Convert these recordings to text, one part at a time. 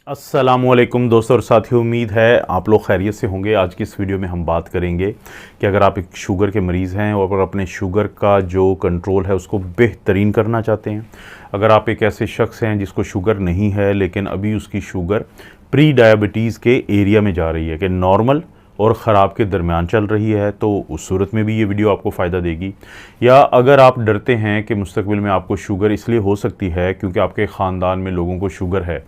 अस्सलामुअलैकुम दोस्तों और साथियों, उम्मीद है आप लोग खैरियत से होंगे। आज की इस वीडियो में हम बात करेंगे कि अगर आप एक शुगर के मरीज़ हैं और अपने शुगर का जो कंट्रोल है उसको बेहतरीन करना चाहते हैं, अगर आप एक ऐसे शख्स हैं जिसको शुगर नहीं है लेकिन अभी उसकी शुगर प्री डायबिटीज़ के एरिया में जा रही है कि नॉर्मल और ख़राब के दरमियान चल रही है, तो उस सूरत में भी ये वीडियो आपको फ़ायदा देगी। या अगर आप डरते हैं कि मुस्तकबिल में आपको शुगर इसलिए हो सकती है क्योंकि आपके ख़ानदान में लोगों को शुगर है,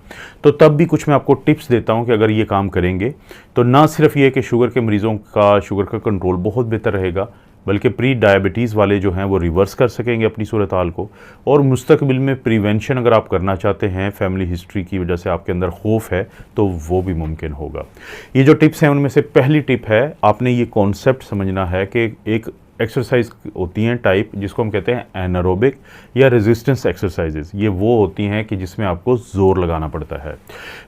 तो तब भी कुछ मैं आपको टिप्स देता हूं कि अगर ये काम करेंगे तो ना सिर्फ ये कि शुगर के मरीज़ों का शुगर का कंट्रोल बहुत बेहतर रहेगा, बल्कि प्री डायबिटीज़ वाले जो हैं वो रिवर्स कर सकेंगे अपनी सूरत हाल को। और मुस्तकबिल में प्रिवेंशन अगर आप करना चाहते हैं, फैमिली हिस्ट्री की वजह से आपके अंदर खौफ है, तो वो भी मुमकिन होगा। ये जो टिप्स हैं उनमें से पहली टिप है, आपने ये कॉन्सेप्ट समझना है कि एक एक्सरसाइज होती हैं टाइप जिसको हम कहते हैं एनारोबिक या रेजिस्टेंस एक्सरसाइजेज। ये वो होती हैं कि जिसमें आपको ज़ोर लगाना पड़ता है।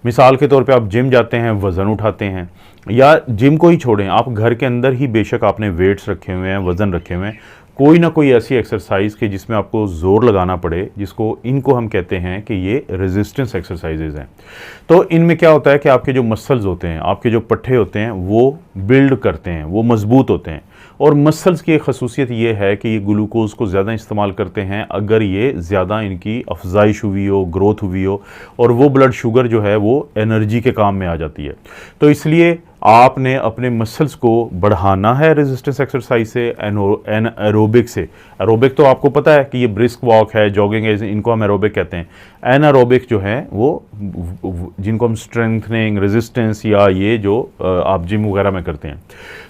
मिसाल के तौर पे आप जिम जाते हैं, वज़न उठाते हैं, या जिम को ही छोड़ें, आप घर के अंदर ही बेशक आपने वेट्स रखे हुए हैं, वज़न रखे हुए हैं, कोई ना कोई ऐसी एक्सरसाइज के जिसमें आपको ज़ोर लगाना पड़े, इनको हम कहते हैं कि ये रेजिस्टेंस एक्सरसाइजेज हैं। तो इनमें क्या होता है कि आपके जो मसल्स होते हैं, आपके जो पट्टे होते हैं, वो बिल्ड करते हैं, वो मजबूत होते हैं। और मसल्स की एक खसूसियत ये है कि ये ग्लूकोज़ को ज़्यादा इस्तेमाल करते हैं अगर ये ज़्यादा इनकी अफजाइश हुई हो, ग्रोथ हुई हो, और वो ब्लड शुगर जो है वो एनर्जी के काम में आ जाती है। तो इसलिए आपने अपने मसल्स को बढ़ाना है रेजिस्टेंस एक्सरसाइज से, एरोबिक से। एरोबिक तो आपको पता है कि ये ब्रिस्क वॉक है, जॉगिंग है, इनको हम एरोबिक कहते हैं। एनारोबिक जो है वो जिनको हम स्ट्रेंथनिंग, रेजिस्टेंस, या ये जो आप जिम वगैरह में करते हैं।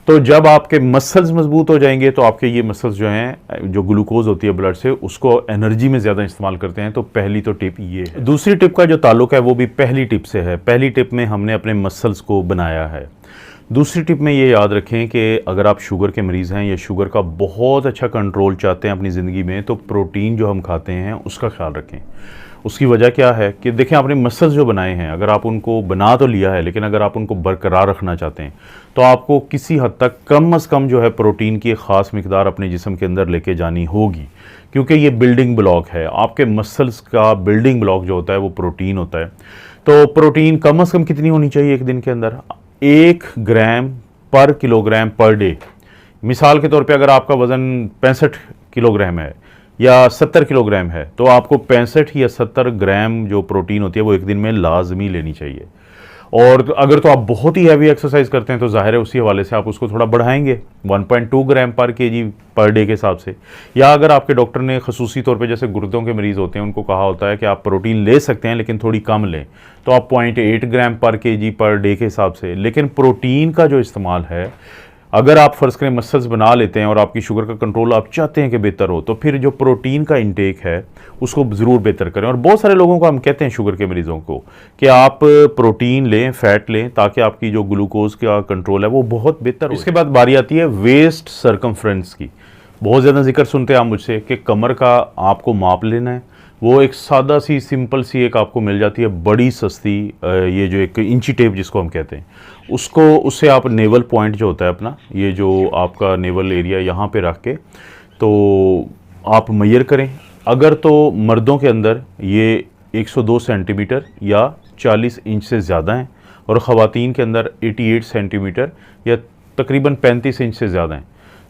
तो जब आपके मसल्स मजबूत हो जाएंगे तो आपके ये मसल्स जो हैं, जो ग्लूकोज होती है ब्लड से, उसको एनर्जी में ज़्यादा इस्तेमाल करते हैं। तो पहली तो टिप ये है। दूसरी टिप का जो ताल्लुक है वो भी पहली टिप से है। पहली टिप में हमने अपने मसल्स को बनाया है। दूसरी टिप में ये याद रखें कि अगर आप शुगर के मरीज़ हैं या शुगर का बहुत अच्छा कंट्रोल चाहते हैं अपनी ज़िंदगी में, तो प्रोटीन जो हम खाते हैं उसका ख्याल रखें। उसकी वजह क्या है कि देखें, आपने मसल्स जो बनाए हैं, अगर आप उनको बना तो लिया है, लेकिन अगर आप उनको बरकरार रखना चाहते हैं तो आपको किसी हद तक कम अज़ कम जो है प्रोटीन की एक ख़ास मिकदार अपने जिस्म के अंदर लेके जानी होगी, क्योंकि ये बिल्डिंग ब्लॉक है। आपके मसल्स का बिल्डिंग ब्लॉक जो होता है वो प्रोटीन होता है। तो प्रोटीन कम अज़ कम कितनी होनी चाहिए एक दिन के अंदर? 1 ग्राम पर किलोग्राम पर डे। मिसाल के तौर पे अगर आपका वज़न 65 किलोग्राम है या 70 किलोग्राम है, तो आपको 65 या 70 ग्राम जो प्रोटीन होती है वो एक दिन में लाजमी लेनी चाहिए। और अगर तो आप बहुत ही हैवी एक्सरसाइज करते हैं तो जाहिर है उसी हवाले से आप उसको थोड़ा बढ़ाएंगे 1.2 ग्राम पर केजी पर डे के हिसाब से। या अगर आपके डॉक्टर ने खसूसी तौर पे, जैसे गुर्दों के मरीज़ होते हैं, उनको कहा होता है कि आप प्रोटीन ले सकते हैं लेकिन थोड़ी कम लें, तो आप 0.8 ग्राम पर केजी पर डे के हिसाब से। लेकिन प्रोटीन का जो इस्तेमाल है, अगर आप फ़र्ज़ करें मसल्स बना लेते हैं और आपकी शुगर का कंट्रोल आप चाहते हैं कि बेहतर हो, तो फिर जो प्रोटीन का इंटेक है उसको ज़रूर बेहतर करें। और बहुत सारे लोगों को हम कहते हैं, शुगर के मरीज़ों को, कि आप प्रोटीन लें, फ़ैट लें, ताकि आपकी जो ग्लूकोज़ का कंट्रोल है वो बहुत बेहतर हो। इसके बाद बारी आती है वेस्ट सर्कमफ्रेंस की। बहुत ज़्यादा जिक्र सुनते हैं आप मुझसे कि कमर का आपको माप लेना है। वो एक सादा सी, सिंपल सी एक आपको मिल जाती है, बड़ी सस्ती, ये जो एक इंची टेप जिसको हम कहते हैं, उससे आप नेवल पॉइंट जो होता है अपना, ये जो आपका नेवल एरिया, यहाँ पे रख के तो आप मेजर करें। अगर तो मर्दों के अंदर ये 102 सेंटीमीटर या 40 इंच से ज़्यादा हैं, और ख़वातीन के अंदर 88 सेंटीमीटर या तकरीबन 35 इंच से ज़्यादा हैं,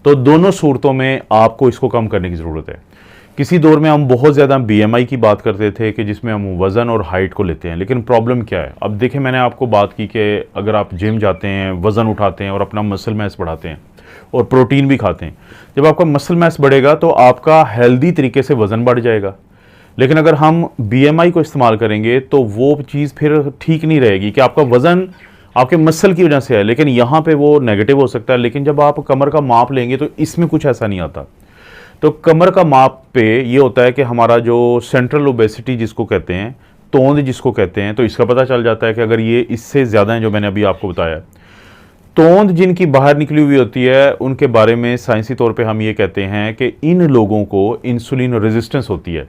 तो दोनों सूरतों में आपको इसको कम करने की ज़रूरत है। किसी दौर में हम बहुत ज़्यादा BMI की बात करते थे कि जिसमें हम वज़न और हाइट को लेते हैं, लेकिन प्रॉब्लम क्या है? अब देखें, मैंने आपको बात की कि अगर आप जिम जाते हैं, वज़न उठाते हैं और अपना मसल मैस बढ़ाते हैं और प्रोटीन भी खाते हैं, जब आपका मसल मैस बढ़ेगा तो आपका हेल्दी तरीके से वज़न बढ़ जाएगा। लेकिन अगर हम BMI को इस्तेमाल करेंगे तो वो चीज़ फिर ठीक नहीं रहेगी कि आपका वज़न आपके मसल की वजह से है, लेकिन यहाँ पर वो नेगेटिव हो सकता है। लेकिन जब आप कमर का माप लेंगे तो इसमें कुछ ऐसा नहीं आता। तो कमर का माप पे ये होता है कि हमारा जो सेंट्रल ओबेसिटी जिसको कहते हैं, तोंद जिसको कहते हैं, तो इसका पता चल जाता है कि अगर ये इससे ज़्यादा है, जो मैंने अभी आपको बताया, तोंद जिनकी बाहर निकली हुई होती है, उनके बारे में साइंसी तौर पे हम ये कहते हैं कि इन लोगों को इंसुलिन रेजिस्टेंस होती है,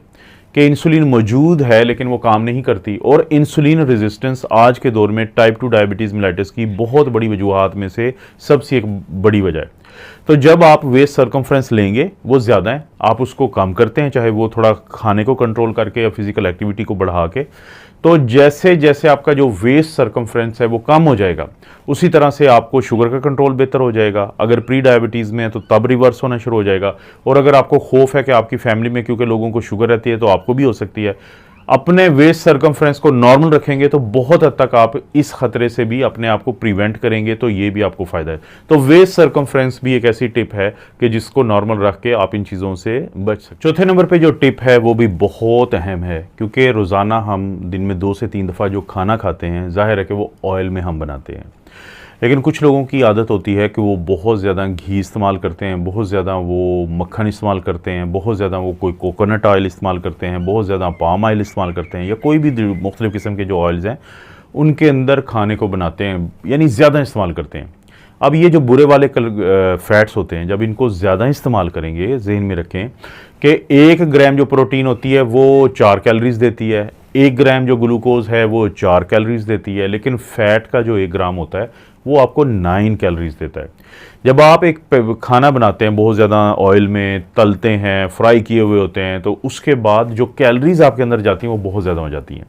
कि इंसुलिन मौजूद है लेकिन वो काम नहीं करती। और इंसुलिन रेजिस्टेंस आज के दौर में टाइप 2 डायबिटीज़ मेलाइटिस की बहुत बड़ी वजूहात में से सबसे एक बड़ी वजह है। तो जब आप वेस्ट सर्कमफ्रेंस लेंगे, वो ज़्यादा है, आप उसको कम करते हैं, चाहे वो थोड़ा खाने को कंट्रोल करके या फिजिकल एक्टिविटी को बढ़ा के, तो जैसे जैसे आपका जो वेस्ट सर्कमफ्रेंस है वो कम हो जाएगा, उसी तरह से आपको शुगर का कंट्रोल बेहतर हो जाएगा। अगर प्री डायबिटीज़ में है तो तब रिवर्स होना शुरू हो जाएगा। और अगर आपको खौफ है कि आपकी फैमिली में क्योंकि लोगों को शुगर रहती है तो आपको भी हो सकती है, अपने वेस्ट सर्कमफ्रेंस को नॉर्मल रखेंगे तो बहुत हद तक आप इस खतरे से भी अपने आप को प्रिवेंट करेंगे, तो ये भी आपको फ़ायदा है। तो वेस्ट सर्कमफ्रेंस भी एक ऐसी टिप है कि जिसको नॉर्मल रख के आप इन चीज़ों से बच सकते। चौथे नंबर पे जो टिप है वो भी बहुत अहम है, क्योंकि रोज़ाना हम दिन में 2 से 3 दफ़ा जो खाना खाते हैं, जाहिर है कि वो ऑयल में हम बनाते हैं। लेकिन कुछ लोगों की आदत होती है कि वो बहुत ज़्यादा घी इस्तेमाल करते हैं, बहुत ज़्यादा वो मक्खन इस्तेमाल करते हैं, बहुत ज़्यादा वो कोई कोकोनट ऑयल इस्तेमाल करते हैं, बहुत ज़्यादा पाम ऑयल इस्तेमाल करते हैं, या कोई भी मुख्तलिफ़ किस्म के जो ऑयल्स हैं उनके अंदर खाने को बनाते हैं, यानी ज़्यादा इस्तेमाल करते हैं। अब ये जो बुरे वाले फैट्स होते हैं, जब इनको ज़्यादा इस्तेमाल करेंगे, जहन में रखें कि 1 ग्राम जो प्रोटीन होती है वो 4 कैलोरीज़ देती है, 1 ग्राम जो ग्लूकोज है वो 4 कैलोरीज़ देती है, लेकिन फ़ैट का जो 1 ग्राम होता है वो आपको 9 कैलोरीज़ देता है। जब आप एक खाना बनाते हैं, बहुत ज़्यादा ऑयल में तलते हैं, फ्राई किए हुए होते हैं, तो उसके बाद जो कैलोरीज़ आपके अंदर जाती हैं वो बहुत ज़्यादा हो जाती हैं।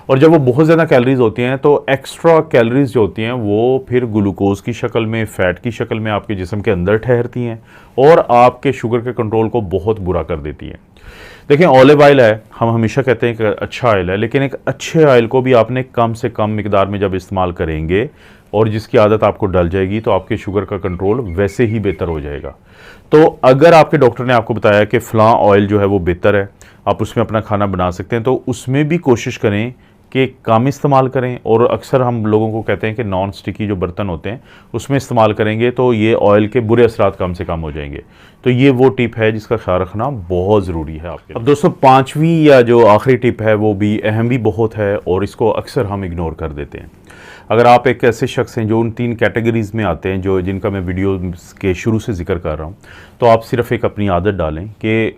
और जब वो बहुत ज़्यादा कैलोरीज़ होती हैं तो एक्स्ट्रा कैलोरीज़ जो होती हैं वो फिर ग्लूकोज की शक्ल में, फ़ैट की शक्ल में आपके जिस्म के अंदर ठहरती हैं और आपके शुगर के कंट्रोल को बहुत बुरा कर देती हैं। देखिए, ऑलिव ऑयल है, हम हमेशा कहते हैं कि अच्छा ऑयल है, लेकिन एक अच्छे ऑयल को भी आपने कम से कम मिकदार में जब इस्तेमाल करेंगे और जिसकी आदत आपको डल जाएगी तो आपके शुगर का कंट्रोल वैसे ही बेहतर हो जाएगा। तो अगर आपके डॉक्टर ने आपको बताया कि फ़लाँ ऑयल जो है वो बेहतर है, आप उसमें अपना खाना बना सकते हैं, तो उसमें भी कोशिश करें कि कम इस्तेमाल करें। और अक्सर हम लोगों को कहते हैं कि नॉन स्टिकी जो बर्तन होते हैं उसमें इस्तेमाल करेंगे तो ये ऑयल के बुरे असरात कम से कम हो जाएंगे। तो ये वो टिप है जिसका ख्याल रखना बहुत ज़रूरी है आपके। अब दोस्तों, 5वीं या जो आखिरी टिप है वो भी अहम भी बहुत है और इसको अक्सर हम इग्नोर कर देते हैं। अगर आप एक ऐसे शख्स हैं जो उन 3 कैटेगरीज़ में आते हैं जो जिनका मैं वीडियो के शुरू से जिक्र कर रहा हूँ, तो आप सिर्फ एक अपनी आदत डालें कि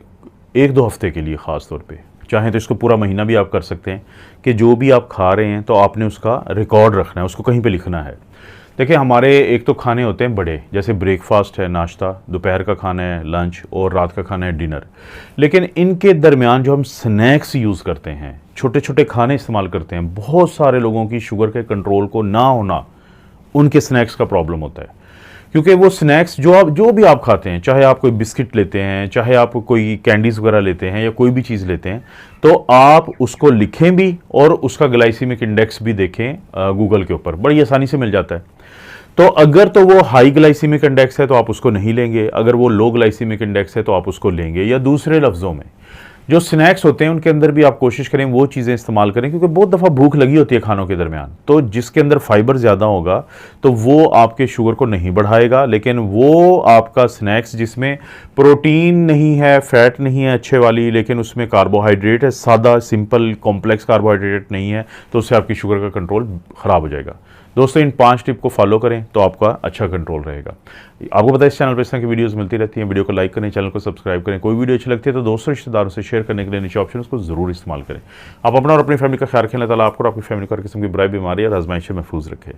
1-2 हफ्ते के लिए ख़ास तौर पे, चाहें तो इसको पूरा महीना भी आप कर सकते हैं, कि जो भी आप खा रहे हैं तो आपने उसका रिकॉर्ड रखना है, उसको कहीं पे लिखना है। देखिए, हमारे एक तो खाने होते हैं बड़े, जैसे ब्रेकफास्ट है, नाश्ता, दोपहर का खाना है, लंच, और रात का खाना है, डिनर। लेकिन इनके दरमियान जो हम स्नैक्स यूज़ करते हैं, छोटे छोटे खाने इस्तेमाल करते हैं, बहुत सारे लोगों की शुगर के कंट्रोल को ना होना उनके स्नैक्स का प्रॉब्लम होता है। क्योंकि वो स्नैक्स जो भी आप खाते हैं, चाहे आप कोई बिस्किट लेते हैं, चाहे आप कोई कैंडीज़ वगैरह लेते हैं या कोई भी चीज़ लेते हैं, तो आप उसको लिखें भी और उसका ग्लाइसीमिक इंडेक्स भी देखें गूगल के ऊपर, बड़ी आसानी से मिल जाता है। तो अगर तो वो हाई ग्लाइसीमिक इंडेक्स है तो आप उसको नहीं लेंगे, अगर वो लो ग्लाइसीमिक इंडेक्स है तो आप उसको लेंगे। या दूसरे लफ्ज़ों में, जो स्नैक्स होते हैं उनके अंदर भी आप कोशिश करें वो चीज़ें इस्तेमाल करें, क्योंकि बहुत दफ़ा भूख लगी होती है खानों के दरमियान, तो जिसके अंदर फाइबर ज़्यादा होगा तो वो आपके शुगर को नहीं बढ़ाएगा, लेकिन वो आपका स्नैक्स जिसमें प्रोटीन नहीं है, फ़ैट नहीं है अच्छे वाली, लेकिन उसमें कार्बोहाइड्रेट है, सादा सिंपल कॉम्प्लेक्स कार्बोहाइड्रेट नहीं है, तो उससे आपकी शुगर का कंट्रोल ख़राब हो जाएगा। दोस्तों, इन 5 टिप को फॉलो करें तो आपका अच्छा कंट्रोल रहेगा। आपको पता है इस चैनल पर इस तरह की वीडियोस मिलती रहती हैं। वीडियो को लाइक करें, चैनल को सब्सक्राइब करें। कोई वीडियो अच्छी लगती है तो दोस्तों रिश्तेदारों से शेयर करने के लिए नीचे ऑप्शन उसको जरूर इस्तेमाल करें। आप अपना और अपनी फैमिली का ख्याल रखें। अल्लाह ताला आपको और आपकी फैमिली को हर किस्म की बुराई, बीमारी और आजमाइश से महफूज रखे।